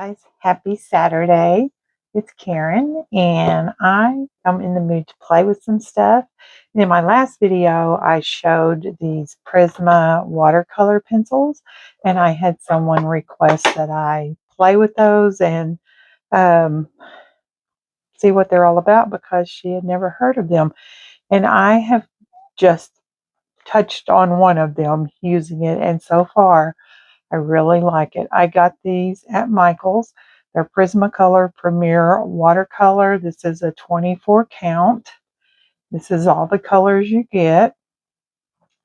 Guys, happy Saturday. It's Karen and I am in the mood to play with some stuff. In my last video I showed these Prisma watercolor pencils and I had someone request that I play with those and um, see what they're all about because she had never heard of them. And I have just touched on one of them using it, and so far I really like it. I got these at Michael's. They're Prismacolor Premier Watercolor. This is a 24 count. This is all the colors you get.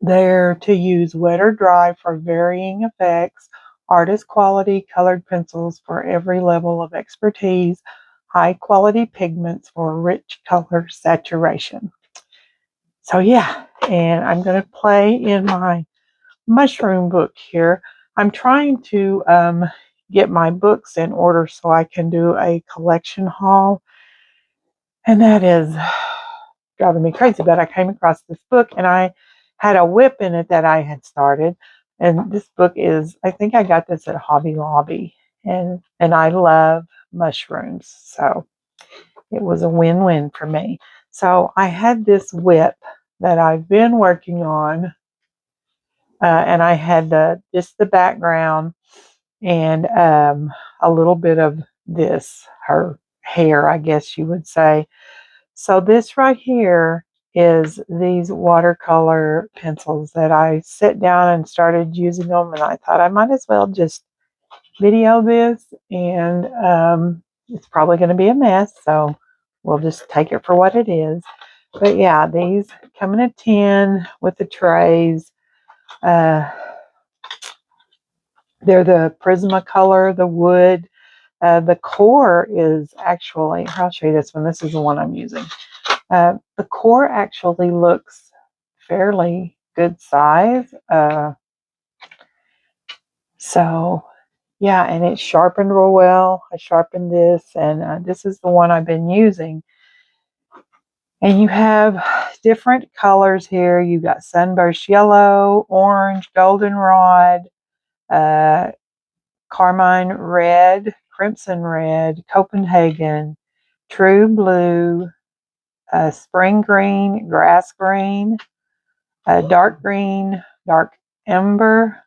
They're to use wet or dry for varying effects. Artist quality colored pencils for every level of expertise. High quality pigments for rich color saturation. So yeah, and I'm going to play in my mushroom book here. I'm trying to get my books in order so I can do a collection haul, and that is driving me crazy. But I came across this book and I had a whip in it that I had started, and this book is, I think I got this at Hobby Lobby, and I love mushrooms, so it was a win-win for me. So I had this whip that I've been working on, and I had just the background and a little bit of this, her hair, I guess you would say. So this right here is these watercolor pencils that I sat down and started using them, and I thought I might as well just video this, and it's probably going to be a mess, so we'll just take it for what it is. But yeah, these come in a tin with the trays. They're the Prismacolor, the wood. The core is actually, I'll show you this one. This is the one I'm using. The core actually looks fairly good size. So, yeah, and it's sharpened real well. I sharpened this, and this is the one I've been using. And you have different colors here. You've got sunburst yellow, orange, goldenrod, uh, carmine red, crimson red, Copenhagen, true blue, spring green, grass green, dark green, dark ember.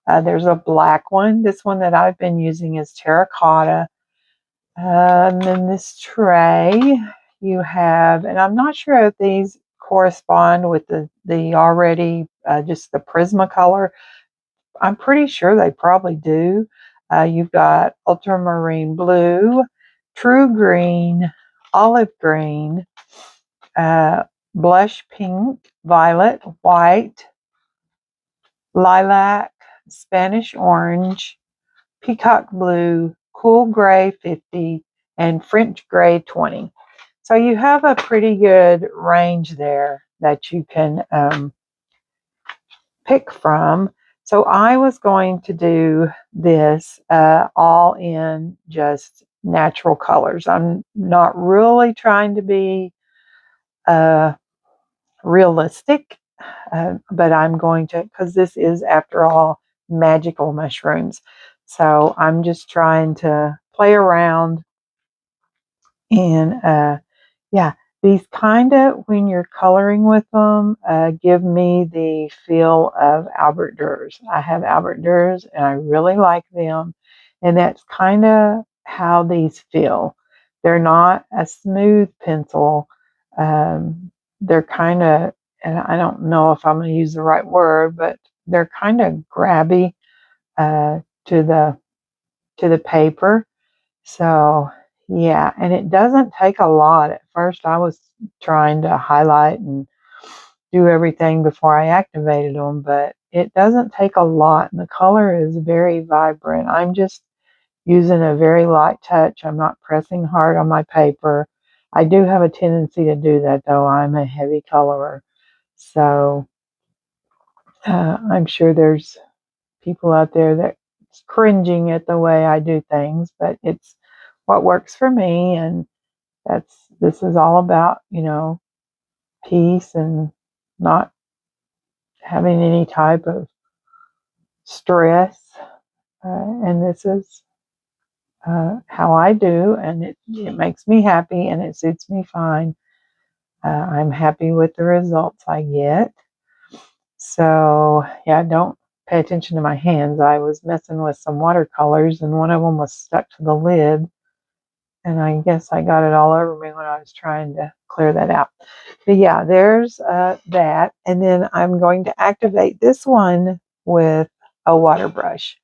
There's a black one. This one that I've been using is terracotta. And then this tray you have, and I'm not sure if these correspond with the already just the Prismacolor. I'm pretty sure they probably do. You've got ultramarine blue, true green, olive green, blush pink, violet, white, lilac, Spanish orange, peacock blue, cool gray 50, and French gray 20. So you have a pretty good range there that you can pick from. So I was going to do this all in just natural colors. I'm not really trying to be realistic, but I'm going to, because this is, after all, magical mushrooms. So I'm just trying to play around and yeah, these kind of, when you're coloring with them, give me the feel of Albert Durs. I have Albert Durs and I really like them. And that's kind of how these feel. They're not a smooth pencil. They're kind of, and I don't know if I'm going to use the right word, but they're kind of grabby to the paper. So yeah, and it doesn't take a lot. At first I was trying to highlight and do everything before I activated them, but it doesn't take a lot, and the color is very vibrant. I'm just using a very light touch. I'm not pressing hard on my paper. I do have a tendency to do that, though. I'm a heavy colorer. So I'm sure there's people out there that's cringing at the way I do things, but it's what works for me, and this is all about, peace and not having any type of stress. And this is how I do, and it makes me happy and it suits me fine. I'm happy with the results I get. So, yeah, don't pay attention to my hands. I was messing with some watercolors and one of them was stuck to the lid. And I guess I got it all over me when I was trying to clear that out. But yeah, there's that. And then I'm going to activate this one with a water brush.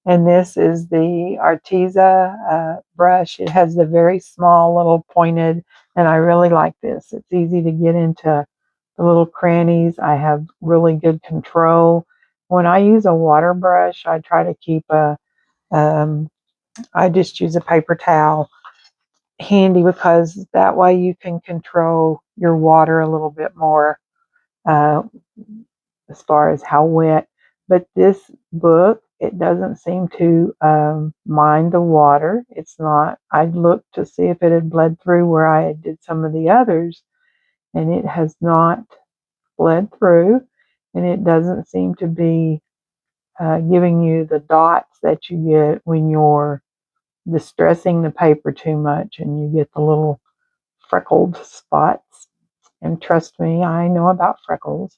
And this is the Arteza brush. It has the very small little pointed, and I really like this. It's easy to get into the little crannies. I have really good control. When I use a water brush, I try to keep I just use a paper towel handy because that way you can control your water a little bit more. Uh, as far as how wet. But this book, it doesn't seem to mind the water. It's not, I looked to see if it had bled through where I did some of the others, and it has not bled through, and it doesn't seem to be giving you the dots that you get when you're distressing the paper too much and you get the little freckled spots. And trust me, I know about freckles.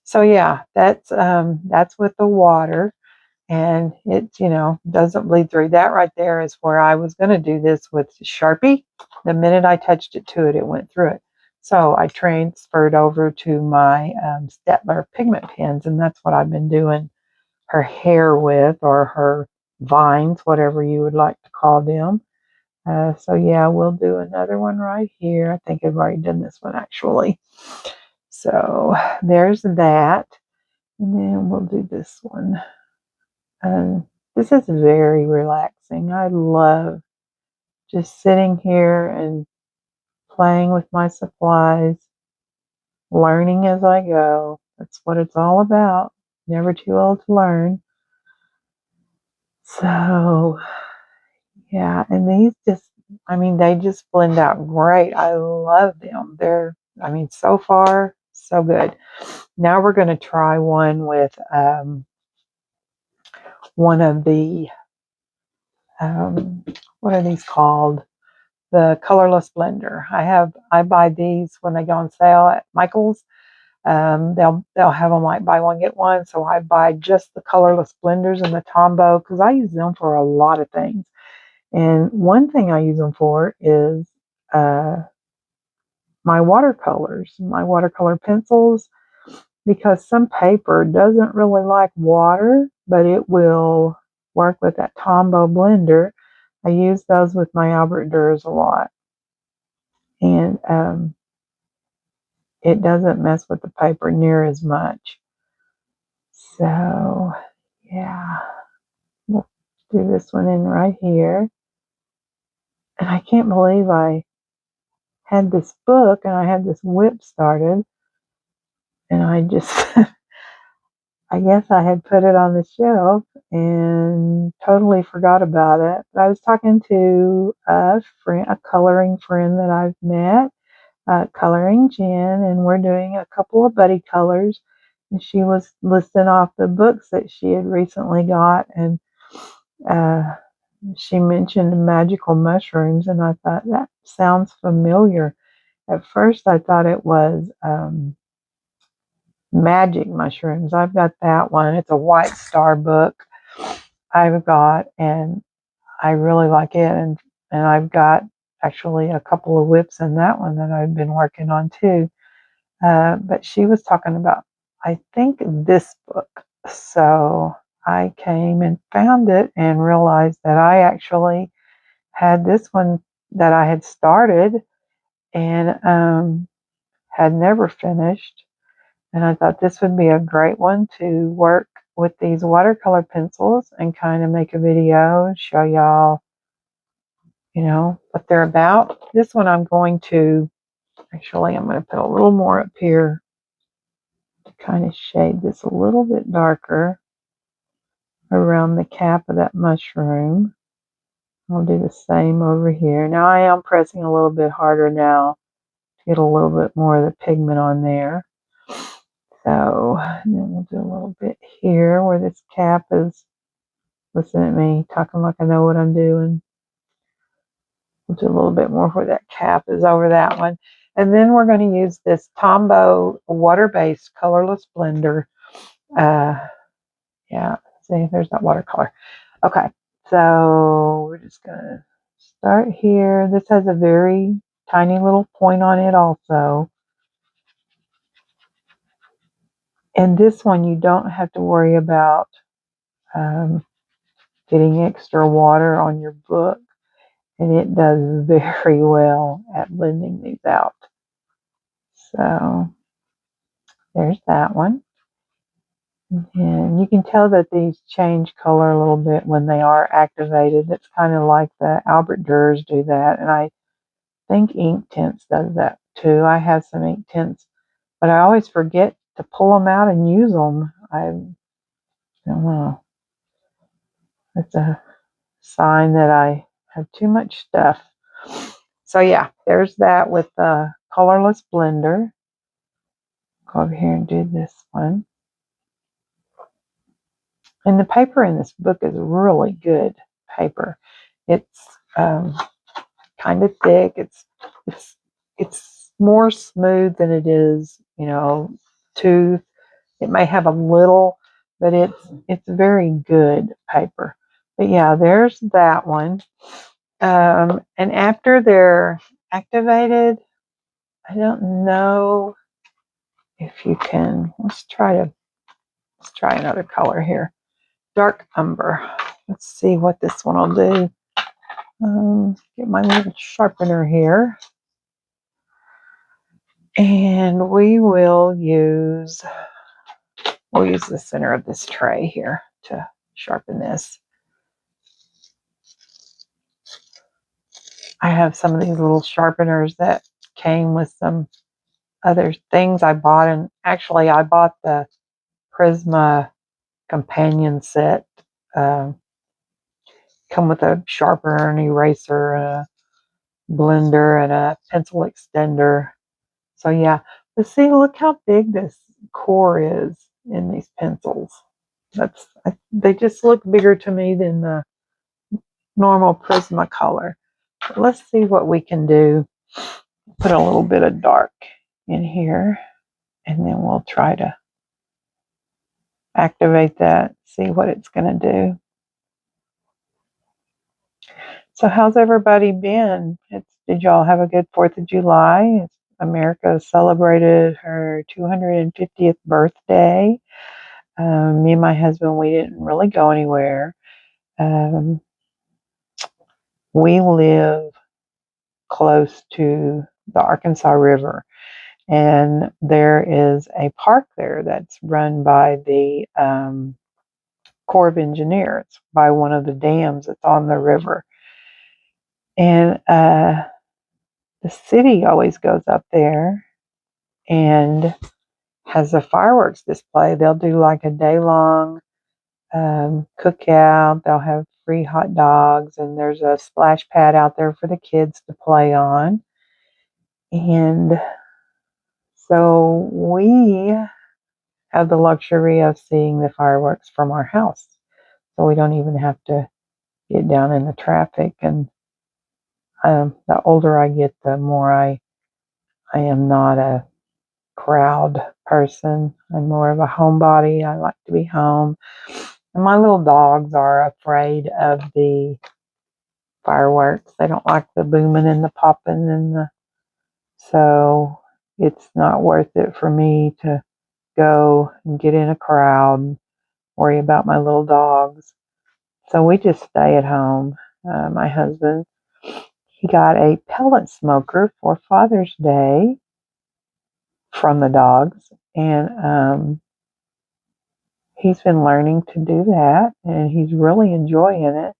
So yeah, that's with the water, and it doesn't bleed through. That right there is where I was going to do this with Sharpie. The minute I touched it to it, it went through it. So I transferred over to my Stettler pigment pens, and that's what I've been doing her hair with, or her vines, whatever you would like to call them. So yeah, we'll do another one right here. I think I've already done this one actually. So there's that. And then we'll do this one. This is very relaxing. I love just sitting here and playing with my supplies, learning as I go. That's what it's all about. Never too old to learn. So, yeah, and these just, they just blend out great. I love them. So far, so good. Now we're going to try one with one of the what are these called? The colorless blender. I buy these when they go on sale at Michael's. They'll have them like buy one get one. So I buy just the colorless blenders and the Tombow because I use them for a lot of things. And one thing I use them for is uh, my watercolors, my watercolor pencils, because some paper doesn't really like water, but it will work with that Tombow blender. I use those with my Albert Durs a lot. And it doesn't mess with the paper near as much. So, yeah, we'll do this one in right here. And I can't believe I had this book and I had this whip started. And I just, I guess I had put it on the shelf and totally forgot about it. But I was talking to a friend, a coloring friend that I've met, Coloring Jen, and we're doing a couple of buddy colors. And she was listing off the books that she had recently got, and uh, she mentioned magical mushrooms, and I thought that sounds familiar. At first, I thought it was magic mushrooms. I've got that one. It's a White Star book I've got, and I really like it. And I've got actually a couple of whips in that one that I've been working on too. But she was talking about, I think, this book. So I came and found it and realized that I actually had this one that I had started and had never finished. And I thought this would be a great one to work with these watercolor pencils and kind of make a video and show y'all, what they're about. This one I'm going to put a little more up here to kind of shade this a little bit darker around the cap of that mushroom. I'll do the same over here. Now I am pressing a little bit harder now to get a little bit more of the pigment on there. So, and then we'll do a little bit here where this cap is Listen at me, talking like I know what I'm doing. We'll do a little bit more where that cap is over that one. And then we're going to use this Tombow water-based colorless blender. Yeah, see, there's that watercolor. Okay, so we're just going to start here. This has a very tiny little point on it also. And this one, you don't have to worry about getting extra water on your book. And it does very well at blending these out. So there's that one. And you can tell that these change color a little bit when they are activated. It's kind of like the Albert Durs do that. And I think Ink Tints does that too. I have some ink tints, but I always forget to pull them out and use them. I don't know. It's a sign that I have too much stuff. So yeah, there's that with the colorless blender. Go over here and do this one. And the paper in this book is really good paper. It's kind of thick. It's more smooth than it is, tooth. It may have a little, but it's very good paper. But yeah, there's that one. And after they're activated, I don't know if you can. Let's try another color here. Dark umber. Let's see what this one will do. Get my little sharpener here. And we'll use the center of this tray here to sharpen this. I have some of these little sharpeners that came with some other things I bought. And actually, I bought the Prisma companion set. Come with a sharpener, an eraser, a blender, and a pencil extender. So yeah, but see, look how big this core is in these pencils. They just look bigger to me than the normal Prismacolor. But let's see what we can do. Put a little bit of dark in here, and then we'll try to activate that, see what it's going to do. So how's everybody been? Did y'all have a good 4th of July? America celebrated her 250th birthday. Me and my husband, we didn't really go anywhere. We live close to the Arkansas River, and there is a park there that's run by the Corps of Engineers, by one of the dams that's on the river. And the city always goes up there and has a fireworks display. They'll do like a day-long cookout. They'll have free hot dogs, and there's a splash pad out there for the kids to play on. And so we have the luxury of seeing the fireworks from our house. So we don't even have to get down in the traffic. And the older I get, the more I am not a crowd person. I'm more of a homebody. I like to be home. And my little dogs are afraid of the fireworks. They don't like the booming and the popping so it's not worth it for me to go and get in a crowd and worry about my little dogs. So we just stay at home. My husband, he got a pellet smoker for Father's Day from the dogs, and he's been learning to do that, and he's really enjoying it.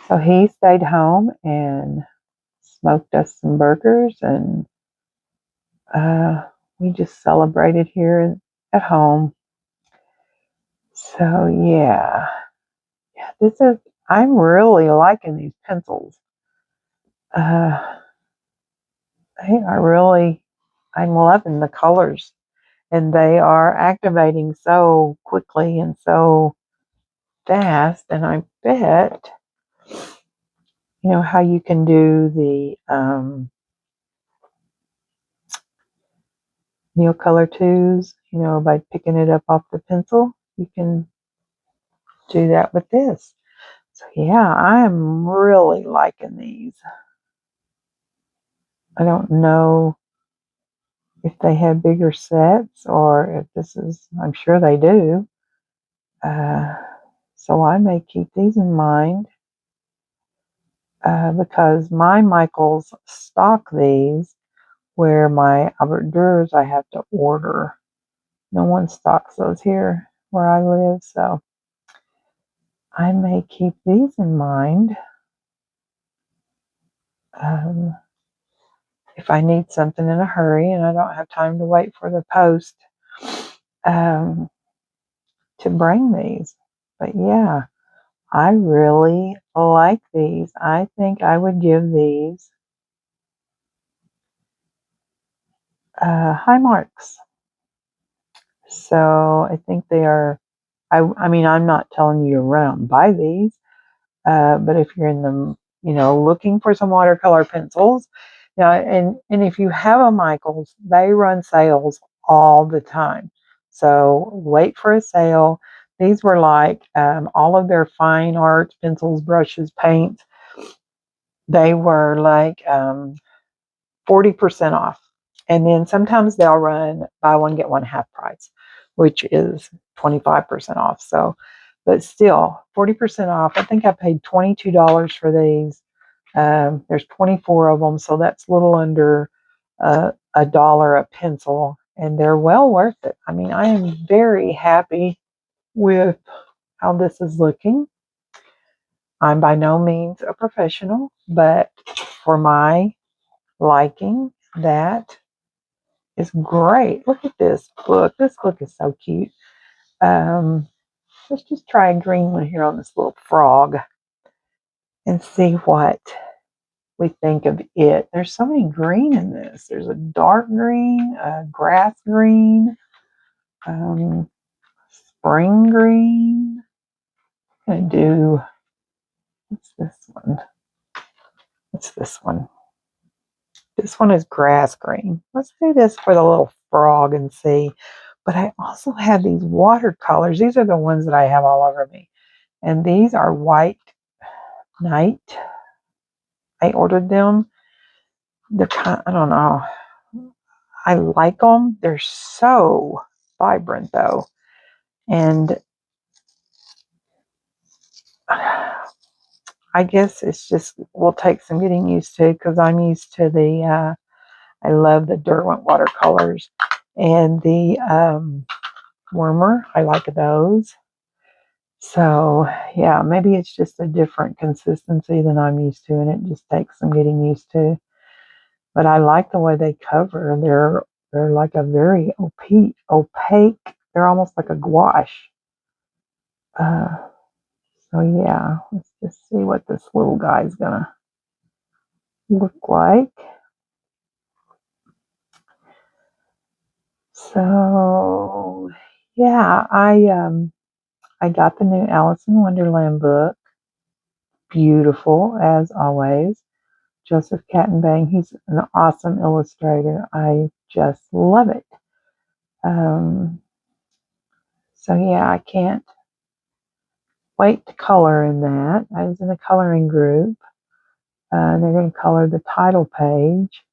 So he stayed home and smoked us some burgers, and we just celebrated here at home. So yeah, I'm really liking these pencils. I'm loving the colors, and they are activating so quickly and so fast, and I bet, you know how you can do the Neocolor twos, you know, by picking it up off the pencil. You can do that with this. So yeah, I am really liking these. I don't know if they have bigger sets or if this is, I'm sure they do. So I may keep these in mind because my Michaels stock these, where my Albert Durs I have to order. No one stocks those here where I live, so I may keep these in mind. If I need something in a hurry and I don't have time to wait for the post um, to bring these. But yeah, I really like these. I think I would give these high marks. So I think they are, I mean, I'm not telling you to run out and buy these, but if you're in the, you know, looking for some watercolor pencils, you know, and if you have a Michaels, they run sales all the time. So wait for a sale. These were like all of their fine art pencils, brushes, paints. They were like 40% off. And then sometimes they'll run buy one, get one half price, which is 25% off. So, but still 40% off. I think I paid $22 for these. There's 24 of them, so that's a little under $1 a pencil, and they're well worth it. I mean, I am very happy with how this is looking. I'm by no means a professional, but for my liking, that is great. Look at this book. This book is so cute. Let's just try a green one here on this little frog and see what we think of it. There's so many green in this. There's a dark green, a grass green, spring green. I'm going to do, what's this one? What's this one? This one is grass green. Let's do this for the little frog and see. But I also have these watercolors. These are the ones that I have all over me. And these are white night. I ordered them. They're kind, I don't know. I like them. They're so vibrant though. And I guess it's just will take some getting used to because I'm used to the I love the Derwent watercolors and the Wormer. I like those. So yeah, maybe it's just a different consistency than I'm used to, and it just takes some getting used to. But I like the way they cover. They're like a very opaque. They're almost like a gouache. Uh, so yeah, let's just see what this little guy's gonna look like. So yeah, I got the new Alice in Wonderland book. Beautiful as always. Joseph Kattenbang, he's an awesome illustrator. I just love it. So yeah, I can't wait to color in that. I was in a coloring group. They're going to color the title page.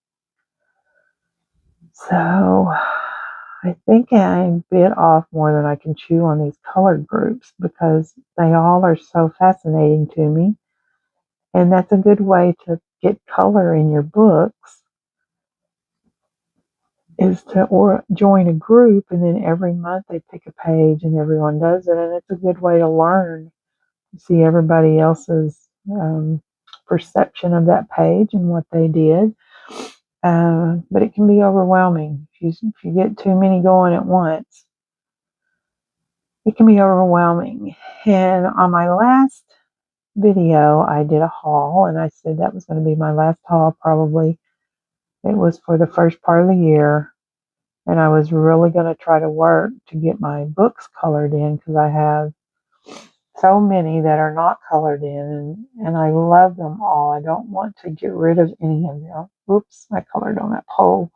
So I think I bit off more than I can chew on these color groups because they all are so fascinating to me. And that's a good way to get color in your books is to join a group, and then every month they pick a page and everyone does it. And it's a good way to learn, to see everybody else's perception of that page and what they did. But it can be overwhelming. If you get too many going at once, it can be overwhelming. And on my last video, I did a haul, and I said that was going to be my last haul probably. It was for the first part of the year, and I was really going to try to work to get my books colored in because I have so many that are not colored in, and I love them all. I don't want to get rid of any of them. Oops, I colored on that pole.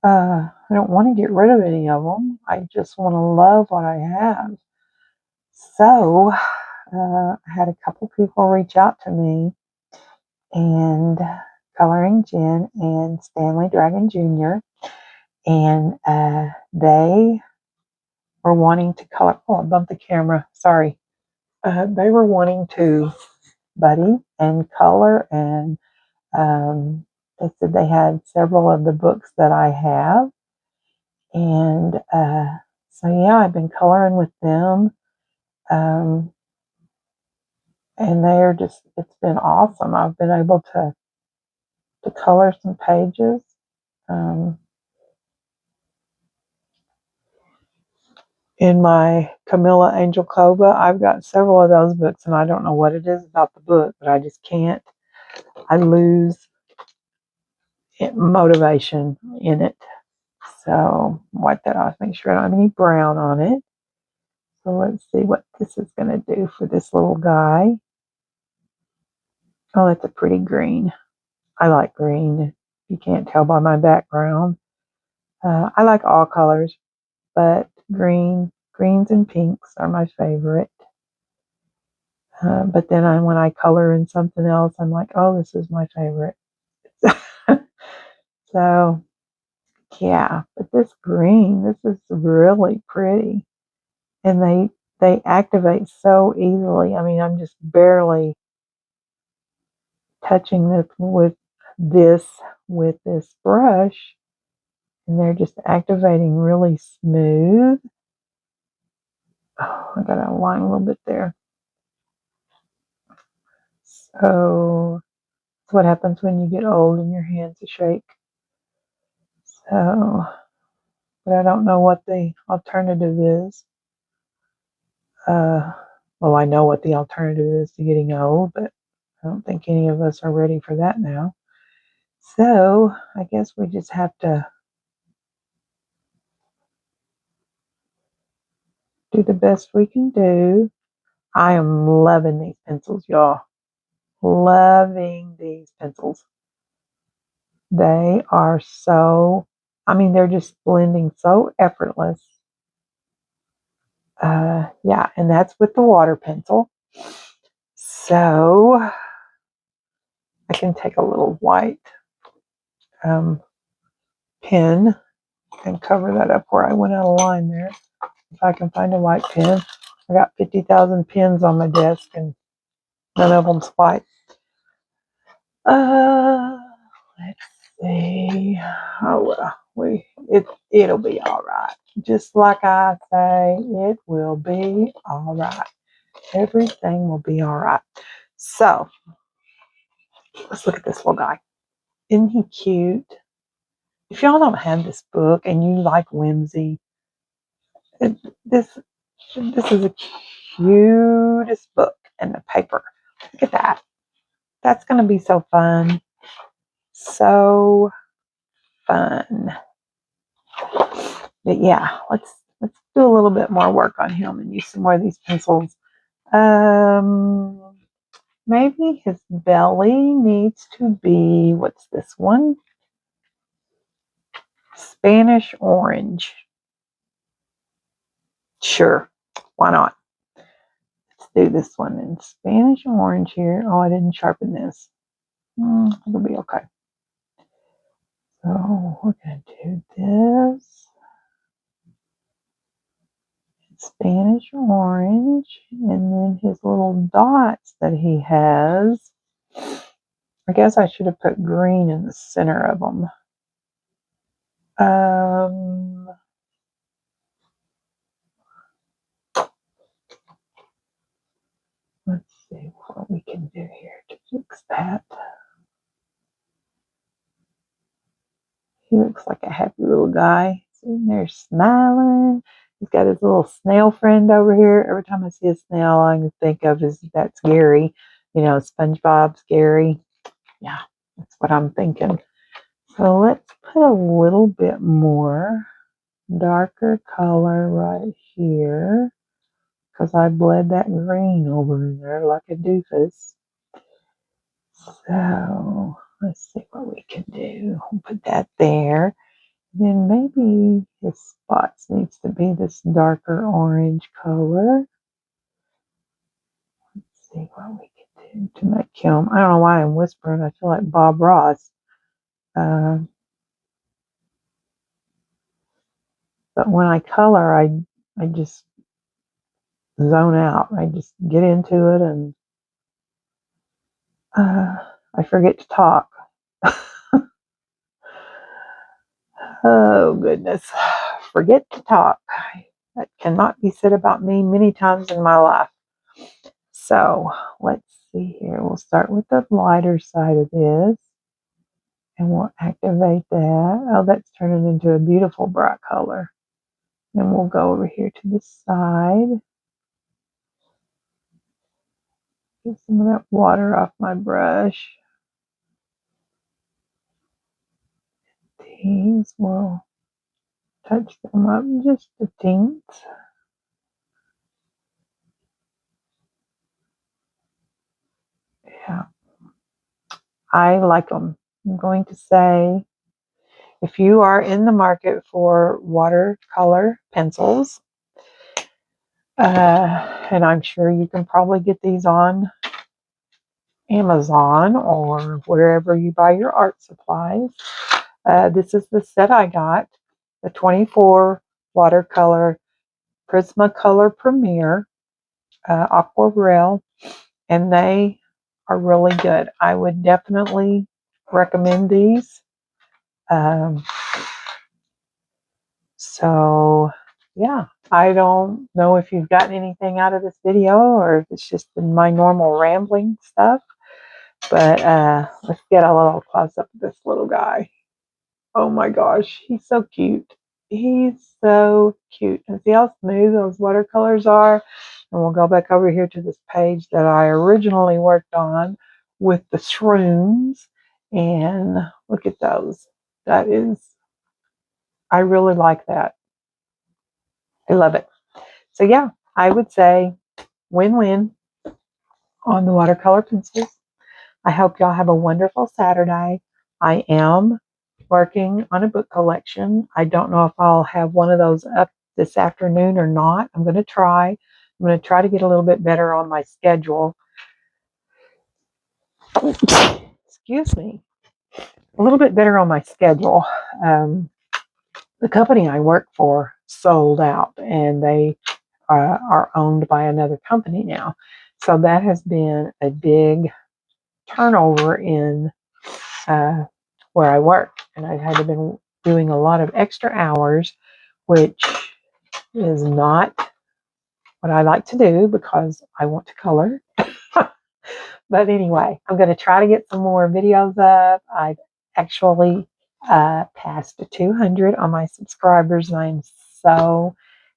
I don't want to get rid of any of them. I just want to love what I have. So I had a couple people reach out to me, and Coloring Jen and Stanley Dragon Jr., and they were wanting to color. Oh, I bumped the camera. Sorry. They were wanting to buddy and color, and they said they had several of the books that I have, and so yeah, I've been coloring with them, um, and they're it's been awesome. I've been able to color some pages. Um, in my Camilla Angel Cova, I've got several of those books, and I don't know what it is about the book, but I just can't. I lose motivation in it. So wipe that off, make sure I don't have any brown on it. So let's see what this is going to do for this little guy. Oh, that's a pretty green. I like green. You can't tell by my background. I like all colors, but greens and pinks are my favorite. But then when I color in something else, I'm like, oh, this is my favorite. So yeah, but this green, this is really pretty. And they activate so easily. I mean, I'm just barely touching this with this brush, and they're just activating really smooth. Oh, I got to align a little bit there. So that's what happens when you get old and your hands are shake. So, but I don't know what the alternative is. Well, I know what the alternative is to getting old, but I don't think any of us are ready for that now. So I guess we just have to do the best we can do. I am loving these pencils, y'all. Loving these pencils. They are so, I mean, they're just blending so effortless. Yeah, and that's with the water pencil. So I can take a little white pen and cover that up where I went out of line there. If I can find a white pen. I got 50,000 pens on my desk, and none of them's white. Let's see. Oh well, it'll be all right. Just like I say, it will be all right. Everything will be all right. So let's look at this little guy. Isn't he cute? If y'all don't have this book and you like whimsy, this is the cutest book. And the paper. Look at that. That's going to be so fun. So fun. But yeah, let's do a little bit more work on him and use some more of these pencils. Maybe his belly needs to be, what's this one? Spanish orange. Sure, why not? Let's do this one in Spanish orange here. Oh, I didn't sharpen this. It'll be okay. So we're going to do this. Spanish orange, and then his little dots that he has. I guess I should have put green in the center of them. Let's see what we can do here to fix that. He looks like a happy little guy. Sitting there smiling. He's got his little snail friend over here. Every time I see a snail, I can think of that's Gary. You know, SpongeBob's Gary. Yeah, that's what I'm thinking. So let's put a little bit more darker color right here because I bled that green over in there like a doofus. So let's see what we can do. We'll put that there. Then maybe his spots needs to be this darker orange color. Let's see what we can do to make him. I don't know why I'm whispering. I feel like Bob Ross. But when I color, I just zone out. I just get into it and I forget to talk. Oh, goodness. Forget to talk. That cannot be said about me many times in my life. So let's see here. We'll start with the lighter side of this and we'll activate that. Oh, that's turning into a beautiful bright color. Then we'll go over here to the side. Get some of that water off my brush. These will touch them up just a tint. Yeah, I like them. I'm going to say, if you are in the market for watercolor pencils, and I'm sure you can probably get these on Amazon or wherever you buy your art supplies. This is the set I got, the 24 watercolor Prismacolor Premier Aquarelle, and they are really good. I would definitely recommend these. So yeah, I don't know if you've gotten anything out of this video or if it's just been my normal rambling stuff, but let's get a little close up of this little guy. Oh my gosh, he's so cute. He's so cute. And see how smooth those watercolors are? And we'll go back over here to this page that I originally worked on with the shrooms. And look at those. That is, I really like that. I love it. So yeah, I would say win-win on the watercolor pencils. I hope y'all have a wonderful Saturday. I am working on a book collection. I don't know if I'll have one of those up this afternoon or not. I'm going to try. I'm going to try to get a little bit better on my schedule. Excuse me. A little bit better on my schedule. The company I work for sold out and they are owned by another company now. So that has been a big turnover in where I work. And I've had to been doing a lot of extra hours, which is not what I like to do because I want to color. But anyway, I'm going to try to get some more videos up. I've actually passed 200 on my subscribers, and I'm so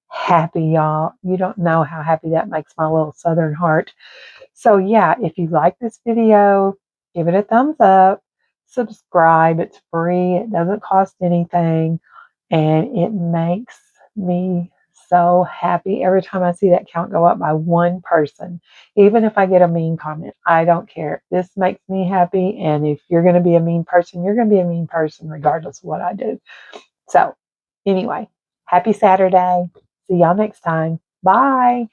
happy, y'all. You don't know how happy that makes my little southern heart. So yeah, if you like this video, give it a thumbs up, subscribe. It's free. It doesn't cost anything, and it makes me so happy every time I see that count go up by one person. Even if I get a mean comment, I don't care. This makes me happy, and if you're going to be a mean person, you're going to be a mean person regardless of what I do. So anyway, happy Saturday. See y'all next time. Bye.